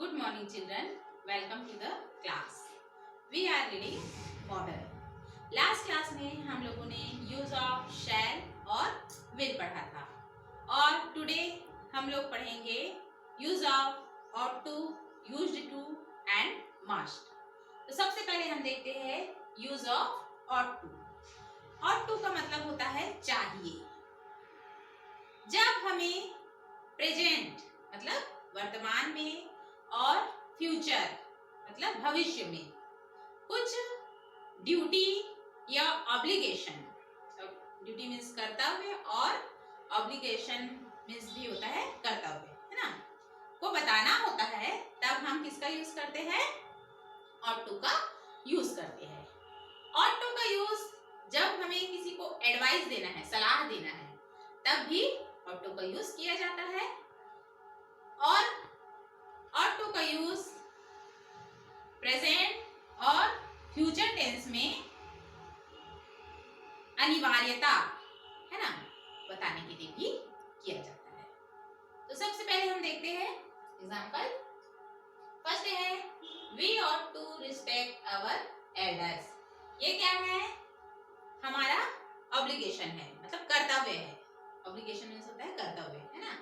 Good morning children. Welcome to the class. We are reading model. Last class में हम लोगों ने use of shall और will पढ़ा था और today हम लोग पढ़ेंगे use of, ought to, used to and must. तो सबसे पहले हम देखते हैं use of ought to. ought to का मतलब होता है चाहिए. जब हमें प्रेजेंट मतलब वर्तमान में और फ्यूचर मतलब भविष्य में कुछ ड्यूटी या ऑब्लिगेशन, ड्यूटी मीन्स कर्तव्य और ऑब्लिगेशन मीन्स भी होता है कर्तव्य, है ना, को बताना होता है तब हम किसका यूज करते हैं? ought to का यूज करते हैं. ought to का यूज जब हमें किसी को एडवाइस देना है, सलाह देना है, तब भी ought to का यूज किया जाता है. और ought to का यूज प्रेजेंट और फ्यूचर टेंस में अनिवार्यता है ना बताने के लिए भी किया जाता है. तो सबसे पहले हम देखते हैं एग्जांपल. फर्स्ट है we ought to respect our elders. ये क्या है? हमारा ऑब्लिगेशन है मतलब कर्तव्य है. ऑब्लिगेशन मीन्स होता है कर्तव्य, है ना.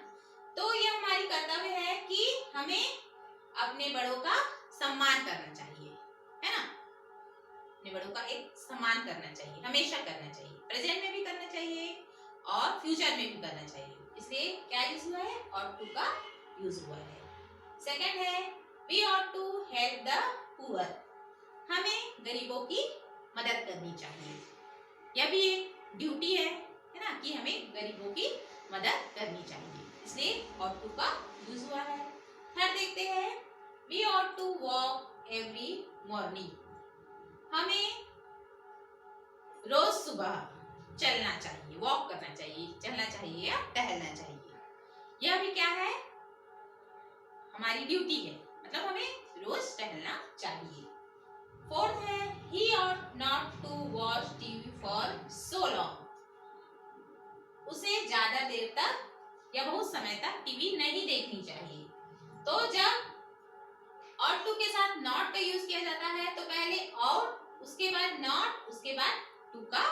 तो ये हमारी कर्तव्य है कि हमें अपने बड़ों का सम्मान करना चाहिए, है ना. अपने बड़ों का एक सम्मान करना चाहिए, हमेशा करना चाहिए, प्रेजेंट में भी करना चाहिए और फ्यूचर में भी करना चाहिए. इसलिए क्या यूज हुआ है? ought to का यूज हुआ है. सेकंड है we ought to help the poor. हमें गरीबों की मदद करनी चाहिए. यह भी एक ड्यूटी है ना, कि हमें गरीबों की मदद करनी चाहिए. इसलिए ought to का यूज हुआ है. थर्ड देखते हैं we ought to walk every morning. हमें रोज सुबह चलना चाहिए, वॉक करना चाहिए, चलना चाहिए या टहलना चाहिए. यह भी क्या है? हमारी ड्यूटी है मतलब हमें रोज टहलना चाहिए. फोर्थ है he ought not to watch TV for so long. उसे ज्यादा देर तक या बहुत समय तक टीवी नहीं देखनी चाहिए. तो जब ought to के साथ not का यूज किया जाता है तो पहले ought, उसके बाद not, उसके बाद to का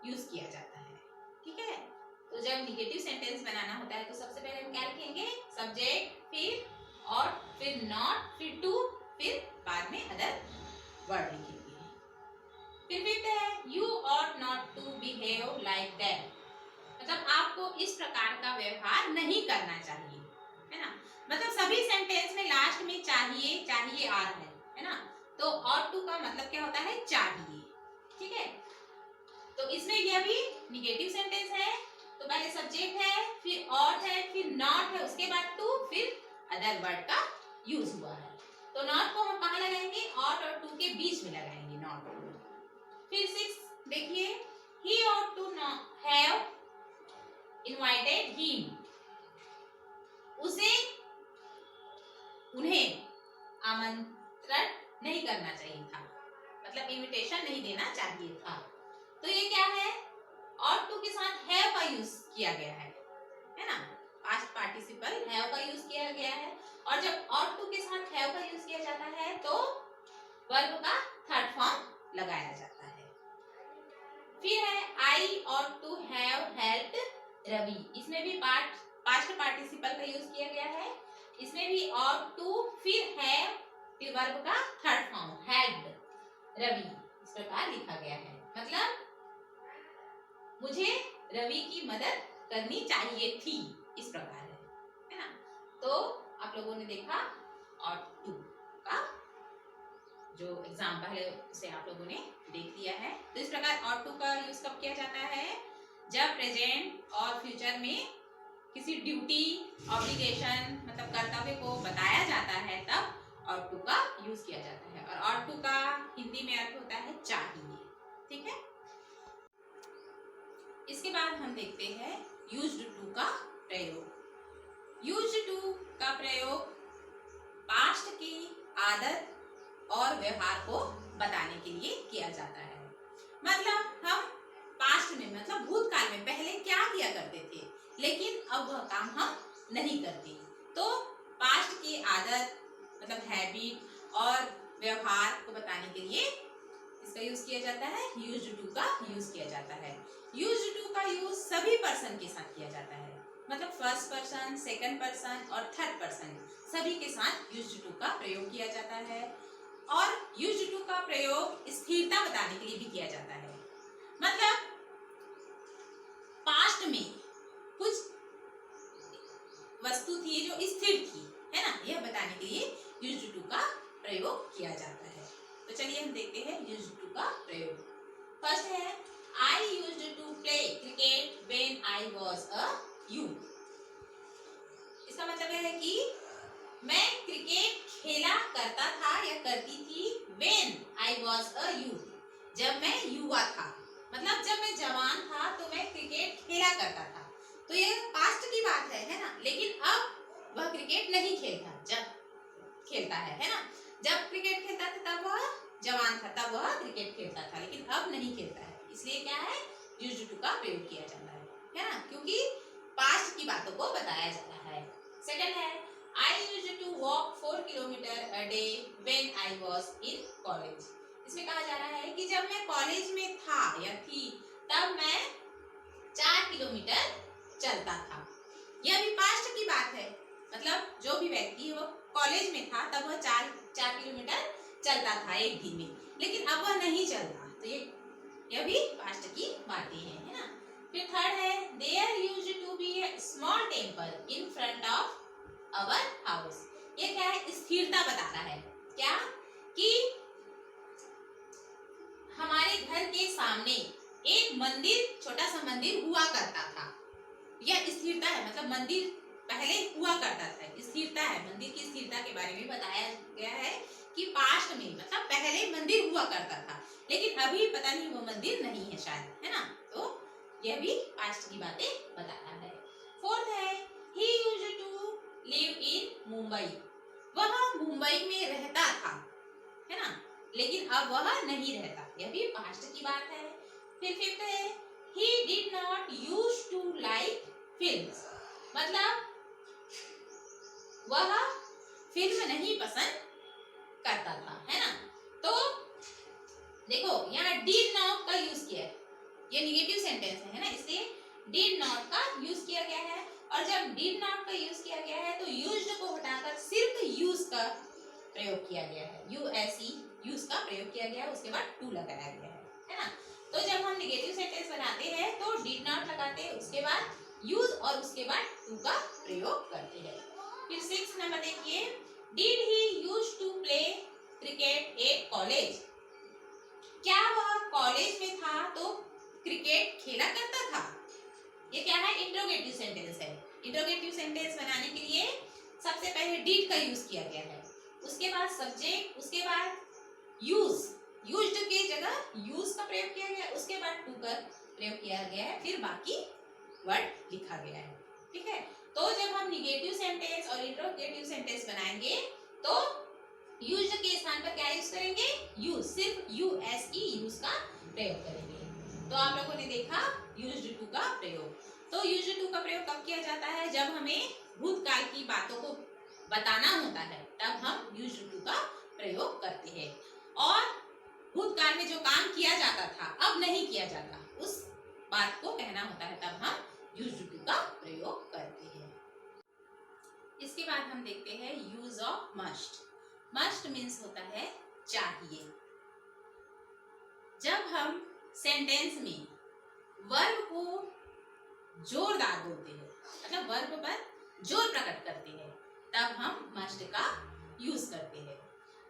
यूज किया जाता है. ठीक है. तो जब निगेटिव सेंटेंस बनाना होता है तो सबसे पहले हम क्या लिखेंगे? सब्जेक्ट, फिर ought, फिर not, फिर to, फिर बाद में अदर वर्ड लिखेंगे. फिर फिफ्थ है you ought not to behave like that. मतलब आपको इस प्रकार का व्यवहार नहीं करना चाहिए, है ना. मतलब सभी सेंटेंस में लास्ट में चाहिए चाहिए आ रहा है ना. तो ought to का मतलब क्या होता है? चाहिए. ठीक है. तो इसमें यह भी निगेटिव सेंटेंस है तो पहले सब्जेक्ट है, फिर ought है, फिर not है, उसके बाद to, फिर अदर वर्ड का यूज हुआ है. तो not को हम कहाँ लगाएंगे? ought और to के बीच में लगाएंगे not को. फिर सिक्स देखिए he ought to have invited him. उसे उन्हें आमंत्रण नहीं करना चाहिए था मतलब इनविटेशन नहीं देना चाहिए था. तो ये क्या है? ought to के साथ have का यूज किया गया है ना. पास्ट पार्टिसिपल have का यूज किया गया है और जब ought to के साथ have का यूज किया जाता है तो वर्ब का थर्ड फॉर्म लगाया जाता है. फिर है I ought to have helped Ravi. इसमें भी पास्ट पार्टिसिपल का यूज किया गया है. इसमें भी ought to फिर have फिर वर्ब का थर्ड फॉर्म helped रवि इस प्रकार लिखा गया है. मतलब मुझे रवि की मदद करनी चाहिए थी, इस प्रकार है ना. तो आप लोगों ने देखा ought to का जो एग्जाम्पल है उसे आप लोगों ने देख लिया है. तो इस प्रकार ought to का यूज कब किया जाता है? जब प्रेजेंट और फ्यूचर में किसी ड्यूटी, ऑब्लिगेशन मतलब कर्तव्य को बताया जाता है तब ought to का यूज किया जाता है. और ought to का हिंदी में अर्थ होता है चाहिए. ठीक है. इसके बाद हम देखते हैं used to का प्रयोग. used to का प्रयोग पास्ट की आदत और व्यवहार को बताने के लिए किया जाता है. मतलब हम पास्ट में मतलब भूतकाल में पहले क्या किया करते थे लेकिन अब वह काम हम नहीं करते. तो पास्ट की आदत मतलब हैबिट और व्यवहार को बताने के लिए इसका यूज किया जाता है। यूज्ड टू का यूज किया जाता है। यूज्ड टू का यूज सभी पर्सन के साथ किया जाता है, मतलब फर्स्ट पर्सन, सेकंड पर्सन और थर्ड पर्सन सभी के साथ यूज्ड टू का प्रयोग किया जाता है। और यूज्ड टू का प्रयोग स्थिरता बताने के लिए भी किया जाता है, मतलब पास्ट में कुछ वस्तु थी जो स्थिर थी, है ना, यह बताने के लिए यूज्ड टू का प्रयोग किया जाता है। तो चलिए हम देखते हैं यूज्ड टू का प्रयोग। फर्स्ट है I used to play cricket when I was a youth. इसका मतलब है कि मैं क्रिकेट खेला करता था या करती थी when I was a youth, जब मैं युवा था, मतलब जब मैं जवान था तो मैं क्रिकेट खेला करता था। तो ये पास्ट की बात है ना, लेकिन अब वह क्रिकेट नहीं खेलता, जब खेलता है ना, जब क्रिकेट खेलता था तब वह जवान था, तब वह क्रिकेट खेलता था, लेकिन अब नहीं खेलता है, इसलिए क्या है यूज्ड टू का प्रयोग किया जाता है ना, क्योंकि पास्ट की बातों को बताया जाता है। सेकंड है I used to walk 4 kilometre a day when I was in college. इसमें कहा जा रहा है कि जब मैं कॉलेज में था या थी तब मैं 4 किलोमीटर चलता था। यह भी पास्ट की बात है, मतलब जो भी व्यक्ति है वो कॉलेज में था तब वह 4 किलोमीटर चलता था एक दिन में, लेकिन अब वह नहीं चलता, तो यह भी पास्ट की बातें हैं, है ना। फिर थर्ड है there used to be a small temple in front of our house. ये क्या है, स्थिरता बता रहा है, क्या कि हमारे घर के सामने एक मंदिर, छोटा सा मंदिर हुआ करता था। यह स्थिरता है, मतलब मंदिर पहले हुआ करता था, स्थिरता है, मंदिर की स्थिरता के बारे में बताया गया है कि पास्ट में मतलब पहले मंदिर हुआ करता था, लेकिन अभी पता नहीं वो मंदिर नहीं है शायद, है ना। तो यह भी पास्ट की बातें बता रहा है। फोर्थ है he used to live in Mumbai. वह मुंबई में रहता था, है ना, लेकिन अब वह नहीं रहता, यह भी पास्ट की बात है। फिर फिफ्थ है he did not used to like films, मतलब वह फिल्म नहीं पसंद करता था, है ना। तो देखो यहाँ did not का यूज किया है, ये निगेटिव सेंटेंस है ना, इसलिए did not का यूज किया गया है, और जब did not का यूज किया गया है तो used को हटाकर सिर्फ use का प्रयोग किया गया है, यूज का प्रयोग किया गया है, उसके बाद टू लगाया गया है ना। तो जब हम निगेटिव सेंटेंस बनाते हैं तो डिड नॉट लगाते हैं, उसके बाद यूज और उसके बाद टू का प्रयोग करते हैं। फिर 6 नंबर देखिए did he use to play cricket at college. क्या वह कॉलेज में था तो क्रिकेट खेला करता था। ये क्या है, इंट्रोगेटिव सेंटेंस है। इंट्रोगेटिव सेंटेंस बनाने के लिए सबसे पहले डिड का यूज किया गया है, उसके बाद सब्जेक्ट, उसके बाद यूज, यूज्ड के जगह यूज का प्रयोग किया गया, उसके बाद टू का प्रयोग किया गया है, फिर बाकी वर्ड लिखा गया है, ठीक है। तो जब हम निगेटिव सेंटेंस और इंट्रोगेटिव सेंटेंस बनाएंगे तो यूज्ड के स्थान पर क्या यूज करेंगे, यूज, सिर्फ यूज का प्रयोग करेंगे। तो आप लोगों ने देखा यूज्ड टू का प्रयोग। तो यूज्ड टू का प्रयोग कब किया जाता है, जब हमें भूतकाल की बातों को बताना होता है, तब हम यूज्ड टू का प्रयोग करते हैं। और भूतकाल में जो काम किया जाता था अब नहीं किया जाता, उस बात को कहना होता है, तब हम यूज्ड टू का प्रयोग करते हैं। इसके बाद हम देखते हैं use of must. Must means होता है चाहिए। जब हम सेंटेंस में वर्ब को जोरदार बोलते हैं, मतलब वर्ब पर जोर प्रकट करते हैं, तब हम मस्ट का यूज करते हैं।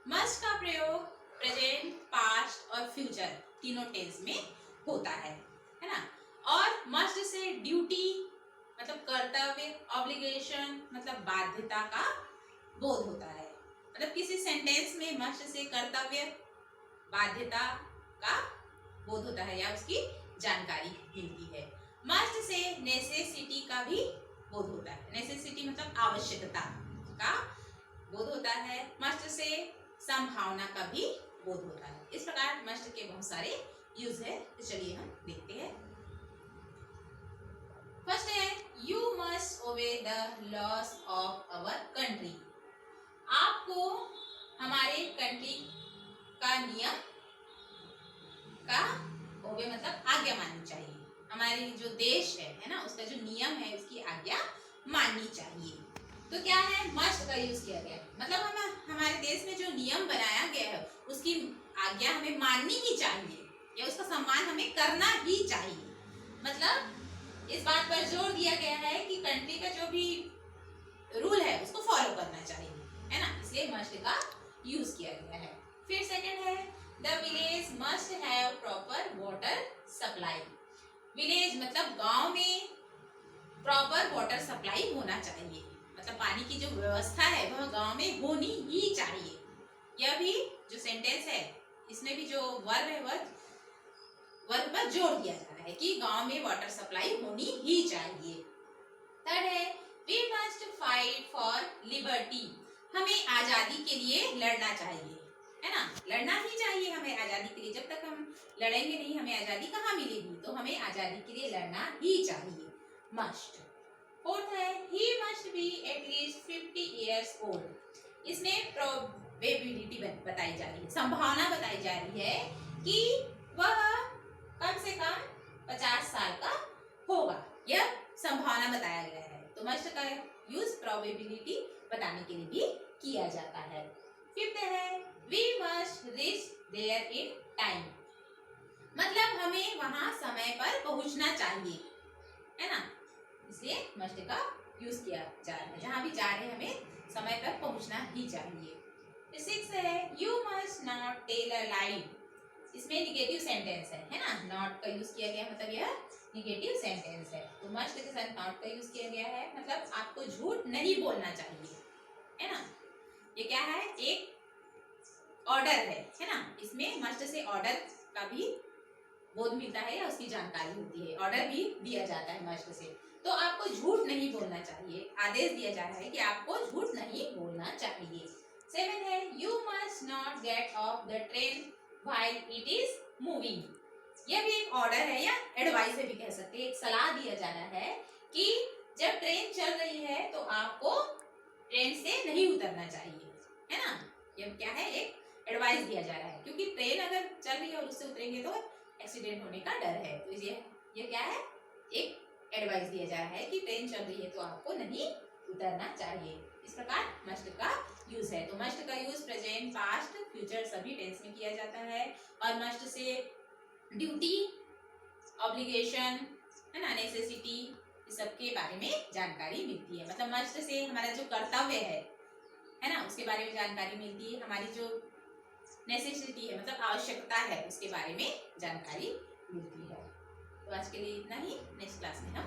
मस्ट का प्रयोग प्रेजेंट, पास्ट और फ्यूचर तीनों टेंस में होता है ना। और मस्ट से ड्यूटी मतलब कर्तव्य, ऑब्लिगेशन मतलब बाध्यता का बोध होता है, मतलब किसी सेंटेंस में मस्ट से कर्तव्य, बाध्यता का बोध होता है या उसकी जानकारी मिलती है। मस्ट से नेसेसिटी का भी बोध होता है, नेसेसिटी मतलब आवश्यकता का बोध होता है। मस्ट से संभावना का भी बोध होता है। इस प्रकार मस्ट के बहुत सारे यूज है, तो चलिए हम देखते हैं। फर्स्ट है you must obey the laws of our country. आपको हमारे कंट्री का नियम का ओबे मतलब आज्ञा माननी चाहिए। हमारे जो देश है ना, उसका जो नियम है उसकी आज्ञा माननी चाहिए। तो क्या है, मस्ट का यूज किया गया, मतलब हम हमारे देश में जो नियम बनाया गया है उसकी आज्ञा हमें माननी ही चाहिए या उसका सम्मान हमें करना ही चाहिए। मतलब इस बात पर जोर दिया गया है कि कंट्री का जो भी रूल है उसको फॉलो करना चाहिए, है ना, इसलिए मस्ट का यूज किया गया है। फिर सेकंड है the village must have proper water supply. Village मतलब गांव में प्रॉपर वाटर सप्लाई होना चाहिए, मतलब पानी की जो व्यवस्था है वह गांव में होनी ही चाहिए। यह भी जो सेंटेंस है इसमें भी जो वर्ब है वह वर्ब पर जोर दिया जा रहा है कि गांव में वाटर सप्लाई होनी ही चाहिए। थर्ड है we must fight for liberty. हमें आजादी के लिए लड़ना चाहिए, है ना, लड़ना ही चाहिए हमें आजादी के लिए। जब तक हम लड़ेंगे नहीं हमें आजादी कहाँ मिलेगी, तो हमें आजादी के लिए लड़ना ही चाहिए, मस्ट। फोर्थ है he must be at least 50 years old। इसमें प्रोबेबिलिटी बताई जा रही है, संभावना बताई जा रही है कि वह कम से कम 50 साल का होगा, यह संभावना बताया गया है। तो मस्ट का यूज प्रोबेबिलिटी बताने के लिए भी किया जाता है। फिफ्थ है we must reach there in time. मतलब हमें वहां समय पर पहुंचना चाहिए, है ना, इसलिए मस्ट का यूज किया जा रहा है। जहां भी जा रहे हैं हमें समय पर पहुंचना ही चाहिए। सिक्स है you must not tell a lie. इसमें निगेटिव सेंटेंस है ना, नॉट का यूज किया गया, मतलब यह निगेटिव सेंटेंस है। तो मस्ट के साथ नॉट का यूज किया गया है, मतलब आपको झूठ नहीं बोलना चाहिए, है ना। ये क्या है, एक ऑर्डर है ना, इसमें मस्ट से ऑर्डर का भी बोध मिलता है या उसकी जानकारी होती है, ऑर्डर भी दिया जाता है मस्ट से। तो आपको झूठ नहीं बोलना चाहिए, आदेश दिया जा रहा है कि आपको झूठ नहीं बोलना चाहिए। 7 है you must not gate of the train while it is moving. यह भी एक ऑर्डर है या एडवाइस भी कह सकते हैं, एक सलाह दिया जा रहा है कि जब ट्रेन चल रही है तो आपको ट्रेन से नहीं उतरना चाहिए, है ना। यह क्या है, एक एडवाइस दिया जा रहा है, क्योंकि ट्रेन अगर चल रही है और उससे उतरेंगे तो एक्सीडेंट होने का डर है। तो ये क्या है, एक एडवाइस दिया जा रहा है कि ट्रेन चल रही है तो आपको नहीं उतरना चाहिए। इस प्रकार मस्ट का यूज है। तो मस्ट का यूज प्रेजेंट, पास्ट, फ्यूचर सभी टेंस में किया जाता है। और मस्ट से ड्यूटी, ऑब्लिगेशन, है ना, नेसेसिटी, इस सब के बारे में जानकारी मिलती है। मतलब मस्ट से हमारा जो कर्तव्य है ना, उसके बारे में जानकारी मिलती है। हमारी जो नेसेसिटी है मतलब आवश्यकता है उसके बारे में जानकारी मिलती है। तो आज के लिए इतना ही, नेक्स्ट क्लास में हम